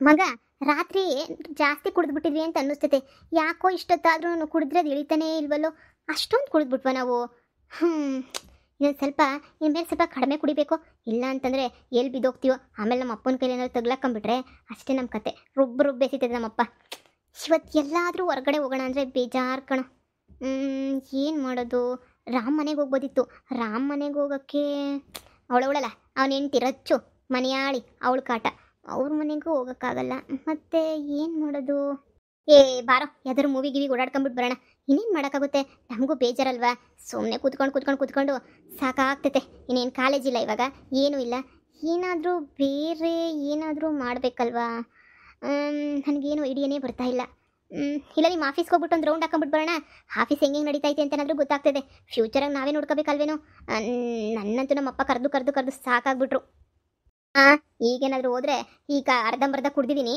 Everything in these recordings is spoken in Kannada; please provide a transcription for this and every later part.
ಮಗ ರಾತ್ರಿ ಜಾಸ್ತಿ ಕುಡಿದ್ಬಿಟ್ಟಿದ್ವಿ ಅಂತ ಅನ್ನಿಸ್ತೈತೆ. ಯಾಕೋ ಇಷ್ಟೊತ್ತಾದ್ರೂ ಕುಡಿದ್ರೆ ಅದು ಇಳಿತಾನೇ ಇಲ್ವಲ್ಲೋ, ಅಷ್ಟೊಂದು ಕುಡಿದ್ಬಿಟ್ವ ನಾವು. ಹ್ಞೂ, ಇನ್ನೊಂದು ಸ್ವಲ್ಪ ಇನ್ಮೇಲೆ ಸ್ವಲ್ಪ ಕಡಿಮೆ ಕುಡಿಬೇಕು. ಇಲ್ಲ ಅಂತಂದರೆ ಎಲ್ಲಿ ಬಿದ್ದೋಗ್ತೀವೋ. ಆಮೇಲೆ ನಮ್ಮ ಅಪ್ಪನ ಕೈಲಿ ಏನಾದ್ರು ತಗ್ಲಾಕೊಂಬಿಟ್ರೆ ಅಷ್ಟೇ ನಮ್ಮ ಕತೆ. ರುಬ್ಬ ಎಸಿತದೆ ನಮ್ಮಪ್ಪ. ಇವತ್ತು ಎಲ್ಲಾದರೂ ಹೊರಗಡೆ ಹೋಗೋಣ ಅಂದರೆ ಬೇಜಾರು ಕಣ. ಏನು ಮಾಡೋದು? ರಾಮ್ ಮನೆಗೆ ಹೋಗ್ಬೋದಿತ್ತು. ರಾಮ್ ಮನೆಗೆ ಹೋಗೋಕ್ಕೆ ಅವಳವಳಲ್ಲ, ಅವನ ಹೆಂಡ್ತಿ ರಚ್ಚು ಮನೆಯಾಳಿ, ಅವಳು ಕಾಟ. ಅವ್ರ ಮನೆಗೂ ಹೋಗೋಕ್ಕಾಗಲ್ಲ. ಮತ್ತೆ ಏನು ಮಾಡೋದು? ಏ ಬಾರೋ, ಯಾವ್ದಾದ್ರು ಮೂವಿ ಗಿವಿ ಓಡಾಡ್ಕೊಂಬಿಟ್ಟು ಬರೋಣ. ಇನ್ನೇನು ಮಾಡೋಕ್ಕಾಗುತ್ತೆ? ನಮಗೂ ಬೇಜಾರಲ್ವಾ? ಸುಮ್ಮನೆ ಕೂತ್ಕೊಂಡು ಸಾಕಾಗ್ತೈತೆ. ಇನ್ನೇನು ಕಾಲೇಜಿಲ್ಲ ಇವಾಗ, ಏನೂ ಇಲ್ಲ. ಏನಾದರೂ ಬೇರೆ ಏನಾದರೂ ಮಾಡಬೇಕಲ್ವಾ? ನನಗೇನು ಐಡಿಯಾನೇ ಬರ್ತಾ ಇಲ್ಲ. ಇಲ್ಲ, ನಿಮ್ಮ ಆಫೀಸ್ಗೆ ಹೋಗ್ಬಿಟ್ಟು ಒಂದು ರೌಂಡ್ ಹಾಕೊಂಬಿಟ್ಟು ಬರೋಣ. ಆಫೀಸ್ ಹೆಂಗೆ ನಡೀತೈತೆ ಅಂತನಾದರೂ ಗೊತ್ತಾಗ್ತದೆ. ಫ್ಯೂಚರಾಗಿ ನಾವೇ ನೋಡ್ಕೋಬೇಕಲ್ವೇನೋ. ನನ್ನಂತೂ ನಮ್ಮಪ್ಪ ಕರೆದು ಸಾಕಾಗ್ಬಿಟ್ರು. ಈಗೇನಾದರೂ ಹೋದರೆ ಈಗ ಅರ್ಧಂಬರ್ಧ ಕುಡ್ದಿದ್ದೀನಿ.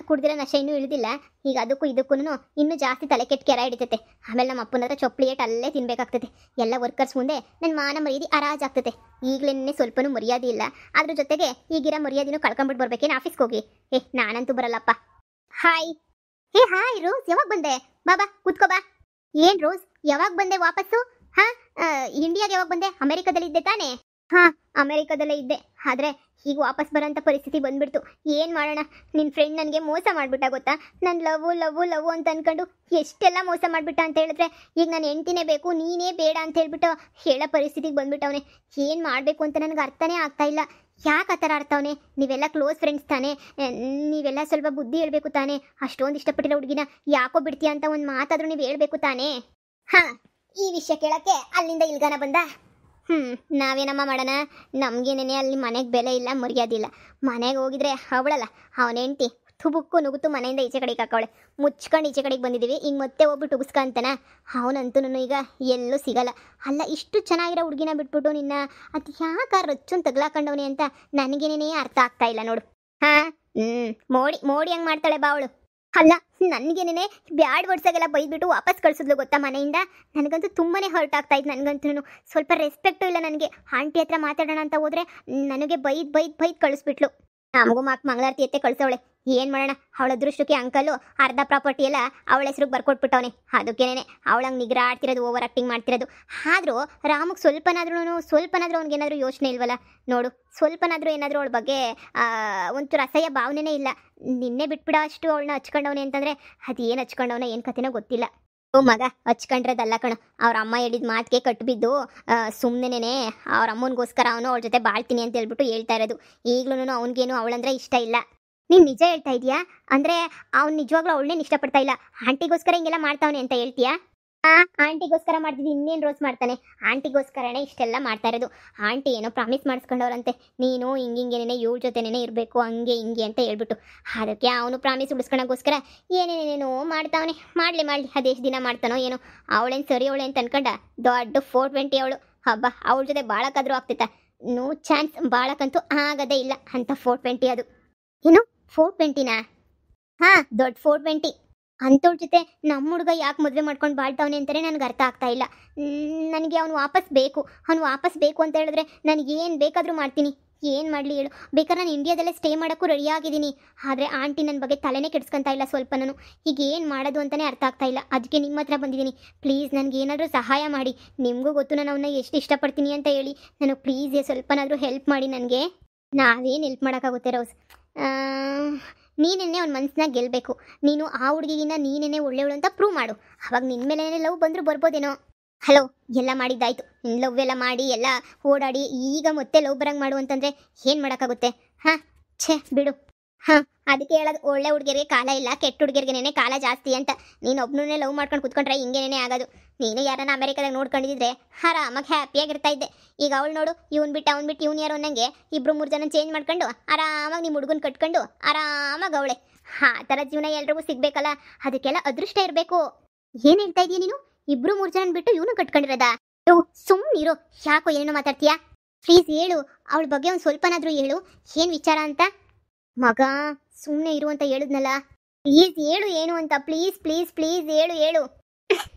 ಕುಡ್ದಿರೋ ನಶೆ ಇನ್ನೂ ಇಳಿದಿಲ್ಲ. ಈಗ ಅದಕ್ಕೂ ಇದಕ್ಕೂ ಇನ್ನೂ ಜಾಸ್ತಿ ತಲೆ ಕೆಟ್ಟ ಕೆರ ಹಿಡಿತೈತೆ. ಆಮೇಲೆ ನಮ್ಮ ಅಪ್ಪನ ಹತ್ರ ಚೊಪ್ಲಿ ಏಟ್ ಅಲ್ಲೇ ತಿನ್ಬೇಕಾಗ್ತದೆ. ಎಲ್ಲ ವರ್ಕರ್ಸ್ ಮುಂದೆ ನನ್ನ ಮಾನ ಮರ್ಯಾದೆ ಹರಾಜಾಗ್ತದೆ. ಈಗಲೇ ಸ್ವಲ್ಪನೂ ಮರ್ಯಾದೆ ಇಲ್ಲ. ಅದ್ರ ಜೊತೆಗೆ ಈಗಿರೋ ಮರ್ಯಾದೆನೂ ಕಳ್ಕೊಂಬಿಟ್ಟು ಬರ್ಬೇಕೇನು ಆಫೀಸ್ಗೆ ಹೋಗಿ? ನಾನಂತೂ ಬರಲ್ಲಪ್ಪ. ಹಾಯ್ ಹಾಯ್ ರೋಸ್, ಯಾವಾಗ ಬಂದೆ? ಬಾಬಾ ಕೂತ್ಕೋ ಬಾ. ಏನು ರೋಸ್, ಯಾವಾಗ ಬಂದೆ ವಾಪಸ್ಸು? ಇಂಡಿಯಾಗೆ ಯಾವಾಗ ಬಂದೆ? ಅಮೆರಿಕದಲ್ಲಿ ಇದ್ದೆ ತಾನೇ? ಅಮೆರಿಕದಲ್ಲೇ ಇದ್ದೆ. ಆದರೆ ಈಗ ವಾಪಸ್ ಬರೋಂಥ ಪರಿಸ್ಥಿತಿ ಬಂದ್ಬಿಡ್ತು. ಏನು ಮಾಡೋಣ? ನಿನ್ನ ಫ್ರೆಂಡ್ ನನಗೆ ಮೋಸ ಮಾಡಿಬಿಟ್ಟ ಗೊತ್ತಾ? ನಾನು ಲವ್ ಅಂತ ಅಂದ್ಕೊಂಡು ಎಷ್ಟೆಲ್ಲ ಮೋಸ ಮಾಡಿಬಿಟ್ಟ ಅಂತ ಹೇಳಿದ್ರೆ, ಈಗ ನಾನು ಹೆಂಡ್ತಿನೇ ಬೇಕು ನೀನೇ ಬೇಡ ಅಂತ ಹೇಳ್ಬಿಟ್ಟು ಹೇಳೋ ಪರಿಸ್ಥಿತಿಗೆ ಬಂದ್ಬಿಟ್ಟವನೆ. ಏನು ಮಾಡಬೇಕು ಅಂತ ನನಗೆ ಅರ್ಥನೇ ಆಗ್ತಾ ಇಲ್ಲ. ಯಾಕೆ ಆ ಥರ ಆಡ್ತಾವನೆ? ನೀವೆಲ್ಲ ಕ್ಲೋಸ್ ಫ್ರೆಂಡ್ಸ್ ತಾನೇ, ನೀವೆಲ್ಲ ಸ್ವಲ್ಪ ಬುದ್ಧಿ ಹೇಳ್ಬೇಕು ತಾನೇ. ಅಷ್ಟೊಂದು ಇಷ್ಟಪಟ್ಟಿರೋ ಹುಡುಗಿನ ಯಾಕೋ ಬಿಡ್ತೀಯ ಅಂತ ಒಂದು ಮಾತಾದರೂ ನೀವು ಹೇಳ್ಬೇಕು ತಾನೇ. ಈ ವಿಷಯ ಕೇಳೋಕ್ಕೆ ಅಲ್ಲಿಂದ ಇಲ್ಗಾನ ಬಂದ. ನಾವೇನಮ್ಮ ಮಾಡೋಣ? ನಮಗೇನೇ ಅಲ್ಲಿ ಮನೆಗೆ ಬೆಲೆ ಇಲ್ಲ, ಮರ್ಯಾದೆ ಇಲ್ಲ. ಮನೆಗೆ ಹೋಗಿದ್ರೆ ಅವಳಲ್ಲ, ಅವನ ಹೆಂಡ್ತಿ ತುಬುಕ್ಕು ನುಗ್ಗುತ್ತು ಮನೆಯಿಂದ ಈಚೆ ಕಡೆಗೆ ಹಾಕವಳೆ. ಮುಚ್ಕೊಂಡು ಈಚೆ ಕಡೆಗೆ ಬಂದಿದ್ದೀವಿ. ಈಗ ಮತ್ತೆ ಹೋಗ್ಬಿಟ್ಟು ಉಗಿಸ್ಕೊಂತಾನ. ಅವನಂತೂ ಈಗ ಎಲ್ಲೂ ಸಿಗಲ್ಲ. ಅಲ್ಲ, ಇಷ್ಟು ಚೆನ್ನಾಗಿರೋ ಹುಡುಗಿನ ಬಿಟ್ಬಿಟ್ಟು ನಿನ್ನ ಅದು ಯಾಕೆ ರಚ್ಚುನ್ ತಗ್ಲಾಕೊಂಡವನಿ ಅಂತ ನನಗೇನೇ ಅರ್ಥ ಆಗ್ತಾ ಇಲ್ಲ ನೋಡು. ಮೋಡಿ ಹಂಗೆ ಮಾಡ್ತಾಳೆ ಬಾ ಅವಳು. ಅಲ್ಲ, ನನಗೇನೇ ಬ್ಯಾಡ್ ವರ್ಡ್ಸಾಗೆಲ್ಲ ಬೈದ್ಬಿಟ್ಟು ವಾಪಸ್ ಕಳಿಸಿದ್ಲು ಗೊತ್ತಾ ಮನೆಯಿಂದ. ನನಗಂತೂ ತುಂಬಾ ಹರ್ಟ್ ಆಗ್ತಾ ಇತ್ತು. ನನಗಂತೂ ಸ್ವಲ್ಪ ರೆಸ್ಪೆಕ್ಟು ಇಲ್ಲ ನನಗೆ. ಆಂಟಿ ಹತ್ರ ಮಾತಾಡೋಣ ಅಂತ ಹೋದರೆ ನನಗೆ ಬೈದ್ ಕಳಿಸ್ಬಿಟ್ಲು. ನಮಗೂ ಮಂಗಳಾರತಿ ಎತ್ತೆ ಕಳಿಸವಳೆ. ಏನು ಮಾಡೋಣ? ಅವಳ ಅದೃಷ್ಟಕ್ಕೆ ಅಂಕಲು ಅರ್ಧ ಪ್ರಾಪರ್ಟಿ ಎಲ್ಲ ಅವಳ ಹೆಸ್ರಿಗೆ ಬರ್ಕೊಟ್ಬಿಟ್ಟವನೆ. ಅದಕ್ಕೇನೆ ಅವಳಂಗೆ ನಿಗ್ರ ಆಡ್ತಿರೋದು, ಓವರ್ ಆ್ಯಕ್ಟಿಂಗ್ ಮಾಡ್ತಿರೋದು. ಆದರೂ ರಾಮಗೆ ಸ್ವಲ್ಪನಾದ್ರೂ ಅವ್ನಿಗೇನಾದರೂ ಯೋಚನೆ ಇಲ್ವಲ್ಲ ನೋಡು. ಸ್ವಲ್ಪನಾದರೂ ಏನಾದರೂ ಅವಳ ಬಗ್ಗೆ ಒಂಚೂರು ಅಸಹ್ಯ ಭಾವನೆನೇ ಇಲ್ಲ. ನಿನ್ನೆ ಬಿಟ್ಬಿಡ ಅಷ್ಟು ಅವಳನ್ನ ಹಚ್ಕೊಂಡವನೆ ಅಂತಂದರೆ ಅದು ಏನು ಹಚ್ಕೊಂಡವನ ಏನು ಕತೆನೋ ಗೊತ್ತಿಲ್ಲ. ಮಗ ಹಚ್ಕೊಂಡ್ರದಲ್ಲ ಕಣ, ಅವ್ರ ಅಮ್ಮ ಹೇಳಿದ ಮಾತಿಗೆ ಕಟ್ಟಿಬಿದ್ದು ಸುಮ್ಮನೆ ಅವ್ರ ಅಮ್ಮನಿಗೋಸ್ಕರ ಅವನು ಅವಳ ಜೊತೆ ಬಾಳ್ತೀನಿ ಅಂತ ಹೇಳ್ಬಿಟ್ಟು ಹೇಳ್ತಾ ಇರೋದು. ಈಗಲೂ ಅವ್ನಿಗೇನು ಅವಳಂದ್ರೆ ಇಷ್ಟ ಇಲ್ಲ. ನೀನು ನಿಜ ಹೇಳ್ತಾ ಇದೀಯಾ? ಅಂದರೆ ಅವ್ನು ನಿಜವಾಗ್ಲೂ ಅವಳನ್ನೇನು ಇಷ್ಟಪಡ್ತಾ ಇಲ್ಲ, ಆಂಟಿಗೋಸ್ಕರ ಹಿಂಗೆಲ್ಲ ಮಾಡ್ತಾವನೆ ಅಂತ ಹೇಳ್ತೀಯಾ? ಆಂಟಿಗೋಸ್ಕರ ಮಾಡ್ತಿದ್ದು ಇನ್ನೇನು ರೋಸ್ ಮಾಡ್ತಾನೆ? ಆಂಟಿಗೋಸ್ಕರನೇ ಇಷ್ಟೆಲ್ಲ ಮಾಡ್ತಾ ಇರೋದು. ಆಂಟಿ ಏನೋ ಪ್ರಾಮಿಸ್ ಮಾಡಿಸ್ಕೊಂಡವ್ರಂತೆ, ನೀನು ಹಿಂಗೇನೇ ಇವ್ರ ಜೊತೆನೇ ಇರಬೇಕು ಹಂಗೆ ಹಿಂಗೆ ಅಂತ ಹೇಳ್ಬಿಟ್ಟು. ಅದಕ್ಕೆ ಅವನು ಪ್ರಾಮಿಸ್ ಉಳಿಸ್ಕೊಳೋಕ್ಕೋಸ್ಕರ ಏನೇನೇನೋ ಮಾಡ್ತಾವನೆ. ಮಾಡಲಿ ಅದೆಷ್ಟು ದಿನ ಮಾಡ್ತಾನೋ ಏನೋ. ಅವಳೇನು ಸರಿ ಅವಳೆ ಅಂತ ಅನ್ಕೊಂಡ ದೊಡ್ಡ 420 ಅವಳು. ಹಬ್ಬ, ಅವಳ ಜೊತೆ ಬಾಳಕ್ಕಾದ್ರೂ ಆಗ್ತೈತಾ? ನೋ ಚಾನ್ಸ್, ಬಾಳಕ್ಕಂತೂ ಆಗದೇ ಇಲ್ಲ ಅಂತ 420. ಅದು ಏನು 420ನಾ? ದೊಡ್ಡ 420. ಅಂಥವ್ರ ಜೊತೆ ನಮ್ಮ ಹುಡುಗ ಯಾಕೆ ಮದುವೆ ಮಾಡ್ಕೊಂಡು ಬಾಳ್ತಾವನೆ ಅಂತಲೇ ನನಗೆ ಅರ್ಥ ಆಗ್ತಾ ಇಲ್ಲ. ನನಗೆ ಅವನು ವಾಪಸ್ ಬೇಕು ಅಂತ ಹೇಳಿದ್ರೆ ನನಗೇನು ಬೇಕಾದರೂ ಮಾಡ್ತೀನಿ. ಏನು ಮಾಡಲಿ ಹೇಳು? ಬೇಕಾದ್ರೆ ನಾನು ಇಂಡಿಯಾದಲ್ಲೇ ಸ್ಟೇ ಮಾಡೋಕ್ಕೂ ರೆಡಿಯಾಗಿದ್ದೀನಿ. ಆದರೆ ಆಂಟಿ ನನ್ನ ಬಗ್ಗೆ ತಲೆನೇ ಕೆಡ್ಸ್ಕೊತಾ ಇಲ್ಲ ಸ್ವಲ್ಪ. ನಾನು ಈಗ ಏನು ಮಾಡೋದು ಅಂತಲೇ ಅರ್ಥ ಆಗ್ತಾ ಇಲ್ಲ. ಅದಕ್ಕೆ ನಿಮ್ಮ ಹತ್ರ ಬಂದಿದ್ದೀನಿ. ಪ್ಲೀಸ್ ನನಗೇನಾದರೂ ಸಹಾಯ ಮಾಡಿ. ನಿಮಗೂ ಗೊತ್ತು ನಾನು ಅವನ್ನ ಎಷ್ಟು ಇಷ್ಟಪಡ್ತೀನಿ ಅಂತ ಹೇಳಿ. ನನಗೆ ಪ್ಲೀಸ್ ಸ್ವಲ್ಪನಾದರೂ ಹೆಲ್ಪ್ ಮಾಡಿ ನನಗೆ. ನಾವೇನು ಹೆಲ್ಪ್ ಮಾಡೋಕ್ಕಾಗುತ್ತೆ ರೋಸ್? ನೀನೆನ್ನೇ ಅವ್ನ ಮನಸ್ಸನ್ನ ಗೆಲ್ಲಬೇಕು. ನೀನು ಆ ಹುಡುಗಿಗಿನ್ನ ನೀನೇನೇ ಒಳ್ಳೆಯವಳು ಅಂತ ಪ್ರೂವ್ ಮಾಡು. ಅವಾಗ ನಿನ್ನ ಮೇಲೆ ಲವ್ ಬಂದರೂ ಬರ್ಬೋದೇನೋ. ಹಲೋ, ಎಲ್ಲ ಮಾಡಿದ್ದಾಯ್ತು. ಲವ್ ಎಲ್ಲ ಮಾಡಿ ಎಲ್ಲ ಓಡಾಡಿ ಈಗ ಮತ್ತೆ ಲವ್ ಬರಂಗೆ ಮಾಡು ಅಂತಂದರೆ ಏನು ಮಾಡೋಕ್ಕಾಗುತ್ತೆ? ಬಿಡು. ಅದಕ್ಕೆ ಹೇಳೋದು, ಒಳ್ಳೆ ಹುಡುಗಿಯರಿಗೆ ಕಾಲ ಇಲ್ಲ, ಕೆಟ್ಟ ಹುಡುಗಿಯರಿಗೇನೆ ಕಾಲ ಜಾಸ್ತಿ ಅಂತ. ನೀನು ಒಬ್ಬನೇ ಲವ್ ಮಾಡ್ಕೊಂಡು ಕೂತ್ಕೊಂಡ್ರೆ ಹಿಂಗೇನೇ ಆಗೋದು. ನೀನು ಯಾರನ್ನ ಅಮೆರಿಕದಾಗ ನೋಡ್ಕೊಂಡಿದ್ರೆ ಆರಾಮಾಗಿ ಹ್ಯಾಪಿಯಾಗಿರ್ತಾ ಇದ್ದೆ. ಈಗ ಅವಳು ನೋಡು, ಅವ್ನು ಬಿಟ್ಟು ಇವ್ನು ಯಾರು ಅನ್ನಂಗೆ 2-3 ಜನ ಚೇಂಜ್ ಮಾಡ್ಕೊಂಡು ಆರಾಮಾಗಿ ನಿಮ್ಮ ಹುಡುಗನ ಕಟ್ಕೊಂಡು ಆರಾಮಾಗಿ ಅವಳೆ. ಆ ಥರ ಜೀವನ ಎಲ್ರಿಗೂ ಸಿಗಬೇಕಲ್ಲ, ಅದಕ್ಕೆಲ್ಲ ಅದೃಷ್ಟ ಇರಬೇಕು. ಏನು ಹೇಳ್ತಾ ಇದೀಯ ನೀನು? 2-3 ಜನ ಬಿಟ್ಟು ಇವನು ಕಟ್ಕೊಂಡಿರೋದಾ? ಸುಮ್ಮನಿರೋ, ಯಾಕೋ ಏನೇನೋ ಮಾತಾಡ್ತೀಯಾ? ಪ್ಲೀಸ್ ಹೇಳು, ಅವಳ ಬಗ್ಗೆ ಒಂದು ಸ್ವಲ್ಪನಾದರೂ ಹೇಳು. ಏನು ವಿಚಾರ ಅಂತ? ಮಗ ಸುಮ್ಮನೆ ಇರು ಅಂತ ಹೇಳಿದ್ನಲ್ಲ. ಪ್ಲೀಸ್ ಹೇಳು ಏನು ಅಂತ. ಪ್ಲೀಸ್ ಹೇಳು.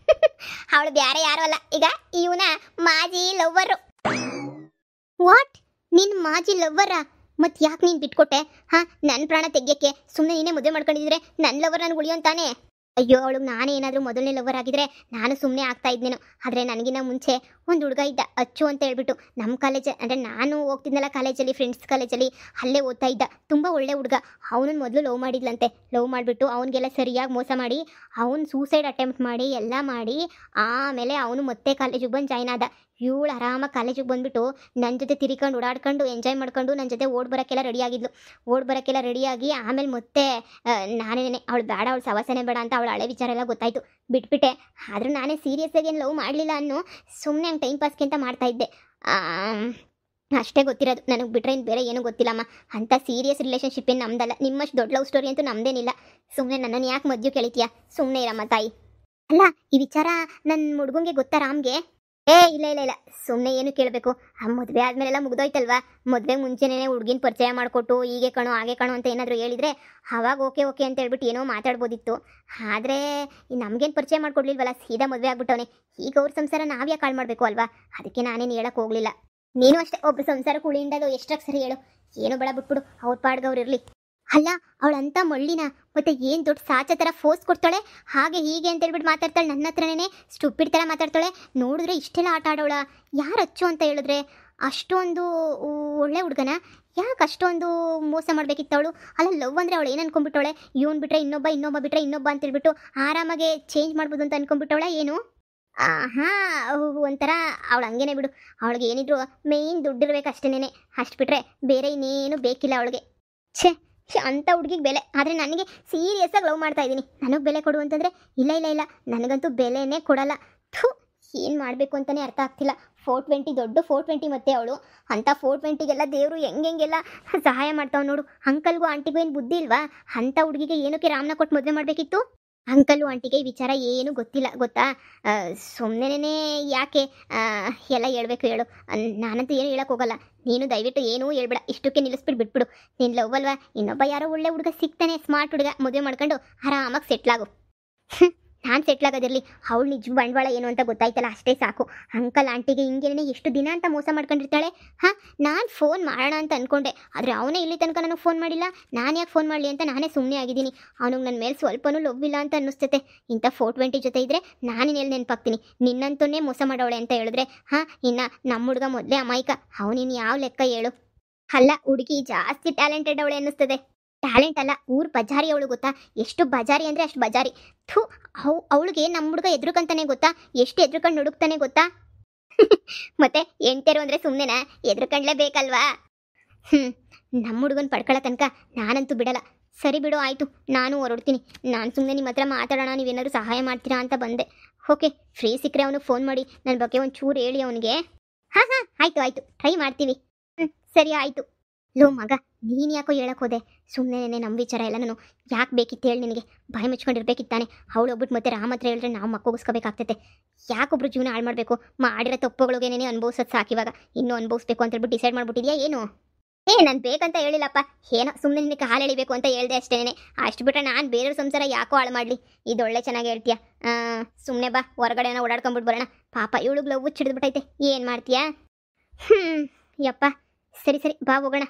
ಅವಳು ಬ್ಯಾರೆ ಯಾರು ಅಲ್ಲ, ಈಗ ಇವನ ಮಾಜಿ ಲವ್ವರು. ವಾಟ್? ನಿನ್ನ ಮಾಜಿ ಲವ್ವರ? ಮತ್ತು ಯಾಕೆ ನೀನು ಬಿಟ್ಕೊಟ್ಟೆ? ಹಾಂ, ನನ್ನ ಪ್ರಾಣ ತೆಗಿಯೋಕ್ಕೆ ಸುಮ್ಮನೆ ನೀನೇ ಮದುವೆ ಮಾಡ್ಕೊಂಡಿದ್ರೆ ನನ್ನ ಲವರ್ ನನಗೆ ಉಳಿಯೋಂತಾನೆ. ಅಯ್ಯೋ, ಅವಳಿಗೆ ನಾನೇ ಏನಾದರೂ ಮೊದಲನೇ ಲವರ್ ಆಗಿದ್ರೆ ನಾನು ಸುಮ್ಮನೆ ಆಗ್ತಾ ಇದ್ನೇನು. ಆದರೆ ನನಗಿನ್ನ ಮುಂಚೆ ಒಂದು ಹುಡುಗ ಇದ್ದ, ಅಚ್ಚು ಅಂತ ಹೇಳ್ಬಿಟ್ಟು. ನಮ್ಮ ಕಾಲೇಜ್ ಅಂದರೆ ನಾನು ಹೋಗ್ತಿದ್ನಲ್ಲ ಕಾಲೇಜಲ್ಲಿ, ಫ್ರೆಂಡ್ಸ್ ಕಾಲೇಜಲ್ಲಿ, ಅಲ್ಲೇ ಓದ್ತಾ ಇದ್ದ. ತುಂಬ ಒಳ್ಳೆ ಹುಡುಗ. ಅವನನ್ನು ಮೊದಲು ಲವ್ ಮಾಡಿದ್ಲಂತೆ. ಲವ್ ಮಾಡಿಬಿಟ್ಟು ಅವನಿಗೆಲ್ಲ ಸರಿಯಾಗಿ ಮೋಸ ಮಾಡಿ ಅವನು ಸೂಸೈಡ್ ಅಟೆಂಪ್ಟ್ ಮಾಡಿ ಎಲ್ಲ ಮಾಡಿ ಆಮೇಲೆ ಅವನು ಮತ್ತೆ ಕಾಲೇಜಿಗೆ ಬಂದು ಜಾಯ್ನ್ ಆದ. ಇವಳು ಆರಾಮಾಗಿ ಕಾಲೇಜಿಗೆ ಬಂದುಬಿಟ್ಟು ನನ್ನ ಜೊತೆ ತಿರ್ಕೊಂಡು ಓಡಾಡ್ಕೊಂಡು ಎಂಜಾಯ್ ಮಾಡ್ಕೊಂಡು ನನ್ನ ಜೊತೆ ಓಡ್ ಬರೋಕ್ಕೆಲ್ಲ ರೆಡಿಯಾಗಿ ಆಮೇಲೆ ಮತ್ತೆ ನಾನೇನೆ ಅವಳು ಬೇಡ, ಅವಳು ಸವಾಸನೆ ಬೇಡ ಅಂತ ಅವಳು ಹಳೆ ವಿಚಾರ ಎಲ್ಲ ಗೊತ್ತಾಯಿತು, ಬಿಟ್ಬಿಟ್ಟೆ. ಆದರೂ ನಾನೇ ಸೀರಿಯಸ್ ಆಗಿ ಏನು ಲವ್ ಮಾಡಲಿಲ್ಲ ಅನ್ನೋ, ಸುಮ್ಮನೆ ಹಂಗೆ ಟೈಮ್ ಪಾಸ್ಗೆ ಅಂತ ಮಾಡ್ತಾಯಿದ್ದೆ. ಅಷ್ಟೇ ಗೊತ್ತಿರೋದು ನನಗೆ, ಬಿಟ್ರೆ ಇನ್ನು ಬೇರೆ ಏನೂ ಗೊತ್ತಿಲ್ಲಮ್ಮ. ಅಂಥ ಸೀರಿಯಸ್ ರಿಲೇಷನ್ಶಿಪ್ ಏನು ನಮ್ದಲ್ಲ. ನಿಮ್ಮಷ್ಟು ದೊಡ್ಡ ಲವ್ ಸ್ಟೋರಿ ಅಂತೂ ನಮ್ಮದೇನಿಲ್ಲ. ಸುಮ್ಮನೆ ನನ್ನನ್ನು ಯಾಕೆ ಮದುವೆ ಕೇಳಿತೀಯಾ? ಸುಮ್ಮನೆ ಇರಮ್ಮ ತಾಯಿ. ಅಲ್ಲ, ಈ ವಿಚಾರ ನನ್ನ ಹುಡುಗಂಗೆ ಗೊತ್ತಾ, ರಾಮ್ಗೆ? ಇಲ್ಲ, ಸುಮ್ಮನೆ ಏನು ಕೇಳಬೇಕು? ಮದುವೆ ಆದಮೇಲೆಲ್ಲ ಮುಗ್ದೋಯ್ತಲ್ವಾ? ಮದುವೆ ಮುಂಚೆನೇ ಹುಡುಗಿನ ಪರಿಚಯ ಮಾಡಿಕೊಟ್ಟು ಹೀಗೆ ಕಣೋ ಹಾಗೆ ಕಣೋ ಅಂತ ಏನಾದರೂ ಹೇಳಿದರೆ ಆವಾಗ ಓಕೆ ಅಂತ ಹೇಳ್ಬಿಟ್ಟು ಏನೋ ಮಾತಾಡ್ಬೋದಿತ್ತು. ಆದರೆ ನಮಗೇನು ಪರಿಚಯ ಮಾಡಿಕೊಡ್ಲಿಲ್ವಲ್ಲ, ಸೀದಾ ಮದುವೆ ಆಗ್ಬಿಟ್ಟವನೆ. ಈಗ ಅವ್ರ ಸಂಸಾರ ನಾವು ಯಾಕೆ ಹಾಳು ಮಾಡಬೇಕು ಅಲ್ವಾ? ಅದಕ್ಕೆ ನಾನೇನು ಹೇಳಕ್ಕೆ ಹೋಗಲಿಲ್ಲ. ನೀನು ಅಷ್ಟೇ, ಒಬ್ಬ ಸಂಸಾರಕ್ಕೆ ಉಳಿಯಿಂದದು ಎಷ್ಟಾಗಿ ಸರಿ ಹೇಳು. ಏನು ಬೇಡ, ಬಿಟ್ಬಿಡು, ಅವ್ರ ಪಾಡ್ಗೆ ಅವ್ರು ಇರಲಿ. ಅಲ್ಲ, ಅವಳಂತ ಮಳ್ಳಿನ ಮತ್ತೆ ಏನು ದೊಡ್ಡ ಸಾಚ ಥರ ಫೋರ್ಸ್ ಕೊಡ್ತಾಳೆ, ಹಾಗೆ ಹೀಗೆ ಅಂತ ಹೇಳ್ಬಿಟ್ಟು ಮಾತಾಡ್ತಾಳೆ. ನನ್ನ ಹತ್ರನೇ ಸ್ಟುಪಿಡ್ ಥರ ಮಾತಾಡ್ತಾಳೆ. ನೋಡಿದ್ರೆ ಇಷ್ಟೆಲ್ಲ ಆಟ ಆಡೋಳ. ಯಾರು ಅಚ್ಚು ಅಂತ ಹೇಳಿದ್ರೆ ಅಷ್ಟೊಂದು ಒಳ್ಳೆ ಹುಡುಗನ, ಯಾಕೆ ಅಷ್ಟೊಂದು ಮೋಸ ಮಾಡಬೇಕಿತ್ತು ಅವಳು? ಅಲ್ಲ, ಲವ್ ಅಂದರೆ ಅವಳು ಏನು ಅನ್ಕೊಂಡ್ಬಿಟ್ಟವಳೆ? ಇವನು ಬಿಟ್ಟರೆ ಇನ್ನೊಬ್ಬ ಬಿಟ್ಟರೆ ಇನ್ನೊಬ್ಬ ಅಂತ ಹೇಳ್ಬಿಟ್ಟು ಆರಾಮಾಗೆ ಚೇಂಜ್ ಮಾಡ್ಬೋದು ಅಂತ ಅನ್ಕೊಂಡ್ಬಿಟ್ಟವಳ ಏನು? ಹಾಂ, ಒಂಥರ ಅವಳು ಹಂಗೇನೆ ಬಿಡು. ಅವಳಿಗೆ ಏನಿದ್ರು ಮೇಯ್ನ್ ದುಡ್ಡಿರ್ಬೇಕು ಅಷ್ಟೇನೆ. ಅಷ್ಟು ಬಿಟ್ಟರೆ ಬೇರೆ ಇನ್ನೇನು ಬೇಕಿಲ್ಲ ಅವಳಿಗೆ. ಛೇ, ಅಂಥ ಹುಡುಗಿಗೆ ಬೆಲೆ. ಆದರೆ ನನಗೆ ಸೀರಿಯಸ್ಸಾಗಿ ಲವ್ ಮಾಡ್ತಾ ಇದ್ದೀನಿ, ನನಗೆ ಬೆಲೆ ಕೊಡು ಅಂತಂದರೆ ಇಲ್ಲ, ನನಗಂತೂ ಬೆಲೆನೇ ಕೊಡಲ್ಲ. ಥೂ, ಏನು ಮಾಡಬೇಕು ಅಂತಲೇ ಅರ್ಥ ಆಗ್ತಿಲ್ಲ. 420 ದೊಡ್ಡ 420 ಮತ್ತೆ ಅವಳು. ಅಂಥ 420ಗೆಲ್ಲ ದೇವರು ಹೆಂಗೆಲ್ಲ ಸಹಾಯ ಮಾಡ್ತಾವೆ ನೋಡು. ಅಂಕಲ್ಗೂ ಆಂಟಿಗೂ ಏನು ಬುದ್ಧಿ ಇಲ್ವಾ? ಅಂಥ ಹುಡುಗಿಗೆ ಏನಕ್ಕೆ ರಾಮನ ಕೊಟ್ಟು ಮದುವೆ ಮಾಡಬೇಕಿತ್ತು? ಅಂಕಲ್ಲು ಆಂಟಿಗೆ ಈ ವಿಚಾರ ಏನೂ ಗೊತ್ತಿಲ್ಲ ಗೊತ್ತಾ? ಸುಮ್ಮನೆ ಯಾಕೆ ಎಲ್ಲ ಹೇಳ್ಬೇಕು ಹೇಳು? ನಾನಂತೂ ಏನು ಹೇಳಕ್ಕೆ ಹೋಗಲ್ಲ. ನೀನು ದಯವಿಟ್ಟು ಏನೂ ಹೇಳ್ಬೇಡ, ಇಷ್ಟಕ್ಕೆ ನಿಲ್ಲಿಸ್ಬಿಟ್ಟು ಬಿಟ್ಬಿಡು. ನೀನು ಲವ್ ಅಲ್ವಾ? ಇನ್ನೊಬ್ಬ ಯಾರೋ ಒಳ್ಳೆ ಹುಡುಗ ಸಿಗ್ತಾನೆ, ಸ್ಮಾರ್ಟ್ ಹುಡುಗ, ಮದುವೆ ಮಾಡ್ಕೊಂಡು ಆರಾಮಾಗಿ ಸೆಟ್ಲಾಗು. ನಾನು ಸೆಟ್ಲಾಗೋದಿರಲಿ, ಅವಳು ನಿಜ ಬಂಡವಾಳ ಏನು ಅಂತ ಗೊತ್ತಾಯ್ತಲ್ಲ, ಅಷ್ಟೇ ಸಾಕು. ಅಂಕಲ್ ಆಂಟಿಗೆ ಹಿಂಗೇನೆ ಎಷ್ಟು ದಿನ ಅಂತ ಮೋಸ ಮಾಡ್ಕೊಂಡಿರ್ತಾಳೆ. ಹಾಂ, ನಾನು ಫೋನ್ ಮಾಡೋಣ ಅಂತ ಅಂದ್ಕೊಂಡೆ, ಆದರೆ ಅವನೇ ಇಲ್ಲಿ ತನಕ ನನಗೆ ಫೋನ್ ಮಾಡಿಲ್ಲ. ನಾನು ಯಾಕೆ ಫೋನ್ ಮಾಡಲಿ ಅಂತ ನಾನೇ ಸುಮ್ಮನೆ ಆಗಿದ್ದೀನಿ. ಅವನಿಗೆ ನನ್ನ ಮೇಲೆ ಸ್ವಲ್ಪನೂ ಲವ್ ಇಲ್ಲ ಅಂತ ಅನ್ನಿಸ್ತೈತೆ. ಇಂಥ 420 ಜೊತೆ ಇದ್ದರೆ ನಾನಿನ್ನೆಲ್ಲಿ ನೆನಪಾಗ್ತೀನಿ? ನಿನ್ನಂತೂ ಮೋಸ ಮಾಡೋಳೆ ಅಂತ ಹೇಳಿದ್ರೆ ಹಾಂ, ಇನ್ನು ನಮ್ಮ ಹುಡುಗ ಮೊದಲೇ ಅಮಾಯಕ, ಅವನಿನ್ನು ಯಾವ ಲೆಕ್ಕ ಹೇಳು? ಅಲ್ಲ, ಹುಡುಗಿ ಜಾಸ್ತಿ ಟ್ಯಾಲೆಂಟೆಡ್ ಅವಳೆ ಅನ್ನಿಸ್ತದೆ. ಟ್ಯಾಲೆಂಟ್ ಅಲ್ಲ, ಊರು ಬಜಾರಿ ಅವಳು ಗೊತ್ತಾ? ಎಷ್ಟು ಬಜಾರಿ ಅಂದರೆ ಅಷ್ಟು ಬಜಾರಿ. ಥೂ, ಅವಳಿಗೆ ನಮ್ಮ ಹುಡುಗ ಎದ್ರುಕಂತಾನೆ ಗೊತ್ತಾ? ಎಷ್ಟು ಎದ್ರುಕಂಡು ಹುಡುಕ್ತಾನೆ ಗೊತ್ತಾ? ಮತ್ತೆ ಎಂಟೇರು ಅಂದರೆ ಸುಮ್ಮನೆನಾ? ಎದ್ರುಕಂಡ್ಲೇಬೇಕಲ್ವಾ? ನಮ್ಮ ಹುಡುಗನ ಪಡ್ಕೊಳ್ಳೋ ತನಕ ನಾನಂತೂ ಬಿಡಲ್ಲ. ಸರಿ ಬಿಡು, ಆಯಿತು, ನಾನು ಹೊರಡ್ತೀನಿ. ನಾನು ಸುಮ್ಮನೆ ನಿಮ್ಮ ಹತ್ರ ಮಾತಾಡೋಣ, ನೀವೇನಾದ್ರು ಸಹಾಯ ಮಾಡ್ತೀರಾ ಅಂತ ಬಂದೆ. ಓಕೆ, ಫ್ರೀ ಸಿಕ್ಕರೆ ಅವನು ಫೋನ್ ಮಾಡಿ ನನ್ನ ಬಗ್ಗೆ ಒಂದು ಚೂರು ಹೇಳಿ ಅವನಿಗೆ. ಹಾಂ, ಆಯಿತು, ಟ್ರೈ ಮಾಡ್ತೀವಿ. ಸರಿ, ಆಯಿತು. ಲೋ ಮಗ, ನೀನು ಯಾಕೋ ಹೇಳಕ್ಕೆ ಹೋದೆ? ಸುಮ್ಮನೆ ನಮ್ಮ ವಿಚಾರ ಎಲ್ಲ ನಾನು ಯಾಕೆ ಬೇಕಿತ್ತು ಹೇಳಿ ನಿನಗೆ? ಬಾಯಿ ಮುಚ್ಕೊಂಡಿರ್ಬೇಕಿತ್ತಾನೆ. ಅವಳು ಹೋಗ್ಬಿಟ್ಟು ಮತ್ತೆ ರಾಮ ಹತ್ರ ಹೇಳಿದ್ರೆ ನಾವು ಮಕ್ಕೋಗಿಸ್ಕೋಬೇಕಾಗ್ತೈತೆ. ಯಾಕೊಬ್ರು ಜೀವನ ಹಾಳು ಮಾಡಬೇಕು? ಮಾಡಿರೋ ತಪ್ಪುಗಳಿಗೇನೇ ಅನುಭವಿಸೋದು ಸಾಕಿವಾಗ, ಇನ್ನೂ ಅನುಭವಿಸ್ಬೇಕು ಅಂತ ಹೇಳ್ಬಿಟ್ಟು ಡಿಸೈಡ್ ಮಾಡ್ಬಿಟ್ಟಿದ್ಯಾ ಏನು? ನಾನು ಬೇಕಂತ ಹೇಳಿಲ್ಲಪ್ಪ, ಏನೋ ಸುಮ್ಮನೆ ನಿನಗೆ ಹಾಲು ಎಳಿಬೇಕು ಅಂತ ಹೇಳಿದೆ ಅಷ್ಟೇನೆ. ಅಷ್ಟು ಬಿಟ್ಟರೆ ನಾನು ಬೇರೆಯವ್ರ ಸಂಸಾರ ಯಾಕೋ ಹಾಳು ಮಾಡಲಿ? ಇದು ಒಳ್ಳೆ ಚೆನ್ನಾಗಿ ಹೇಳ್ತೀಯ. ಸುಮ್ಮನೆ ಬಾ, ಹೊರಗಡೆನ ಓಡಾಡ್ಕೊಂಬಿಟ್ಟು ಬರೋಣ. ಪಾಪ ಇವಳಿಗೆ ಲವ್ ಚಿಡಿದ್ಬಿಟ್ಟೈತೆ, ಏನು ಮಾಡ್ತೀಯಾ? ಯಪ್ಪ, ಸರಿ ಬಾ ಹೋಗೋಣ.